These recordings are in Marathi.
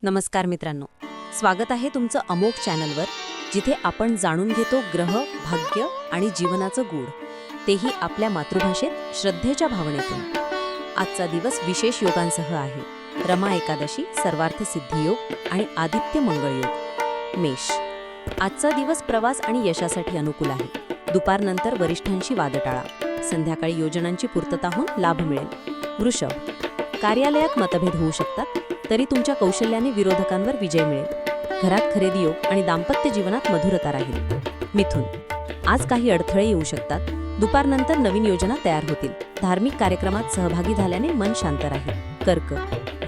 नमस्कार मित्रांनो, स्वागत आहे तुमचं अमोघ चॅनलवर, जिथे आपण जाणून घेतो ग्रह, भाग्य आणि जीवनाचं गूढ, तेही आपल्या मातृभाषेत श्रद्धेच्या भावनेतून. आजचा दिवस विशेष योगांसह आहे. रमा एकादशी, सर्वार्थ सिद्धियोग आणि आदित्य मंगळयोग. मेष, आजचा दिवस प्रवास आणि यशासाठी अनुकूल आहे. दुपारनंतर वरिष्ठांशी वाद टाळा. संध्याकाळी योजनांची पूर्तता होऊन लाभ मिळेल. वृषभ, कार्यालयात मतभेद होऊ शकतात, तरी तुमच्या कौशल्याने विरोधकांवर विजय मिळेल. घरात खरेदी योग आणि दाम्पत्य जीवनात मधुरता राहील. मिथुन, आज काही अडथळे येऊ शकतात. दुपारनंतर नवीन योजना तयार होतील. धार्मिक कार्यक्रमात सहभागी झाल्याने मन शांत राहील. कर्क,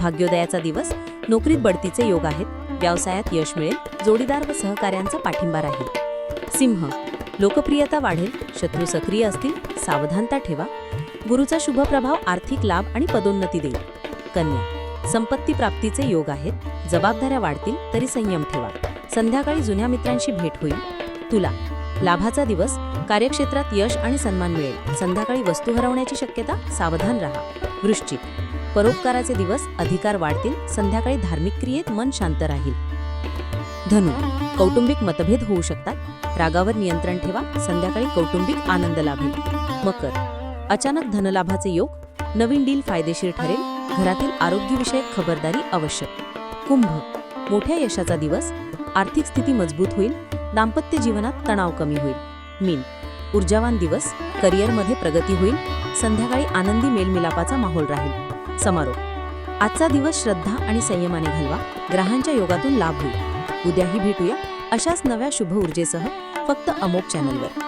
भाग्योदयाचा दिवस, नोकरीत बढतीचे योग आहेत. व्यवसायात यश मिळेल. जोडीदार व सहकाऱ्यांचा पाठिंबा राहील. सिंह, लोकप्रियता वाढेल. शत्रू सक्रिय असतील, सावधानता ठेवा. गुरुचा शुभ प्रभाव आर्थिक लाभ आणि पदोन्नती देईल. कन्या, संपत्ती प्राप्तीचे योग आहेत. जबाबदाऱ्या वाढतील, तरी संयम ठेवा. संध्याकाळी जुन्या मित्रांशी भेट होईल. तुला, लाभाचा दिवस, कार्यक्षेत्रात यश आणि सन्मान मिळेल. संध्याकाळी वस्तू हरवण्याची शक्यता, सावधान राहा. वृश्चिक, परोपकाराचे दिवस, अधिकार वाढतील. संध्याकाळी धार्मिक क्रियेत मन शांत राहील. धनु, कौटुंबिक मतभेद होऊ शकतात. रागावर नियंत्रण ठेवा. संध्याकाळी कौटुंबिक आनंद लाभेल. मकर, अचानक धनलाभाचे योग, नवीन डील फायदेशीर ठरेल. घरातील आरोग्यविषयक खबरदारी आवश्यक. कुंभ, मोठ्या यशाचा दिवस, आर्थिक स्थिती मजबूत होईल. दाम्पत्य जीवनात तणाव कमी होईल. मीन, ऊर्जावान दिवस, करिअरमध्ये प्रगती होईल. संध्याकाळी आनंदी मेलमिलापाचा माहोल राहील. समारोप, आजचा दिवस श्रद्धा आणि संयमाने घालवा. ग्रहांच्या योगातून लाभ होईल. उद्याही भेटूया अशाच नव्या शुभ ऊर्जेसह, फक्त अमोघ चॅनलवर.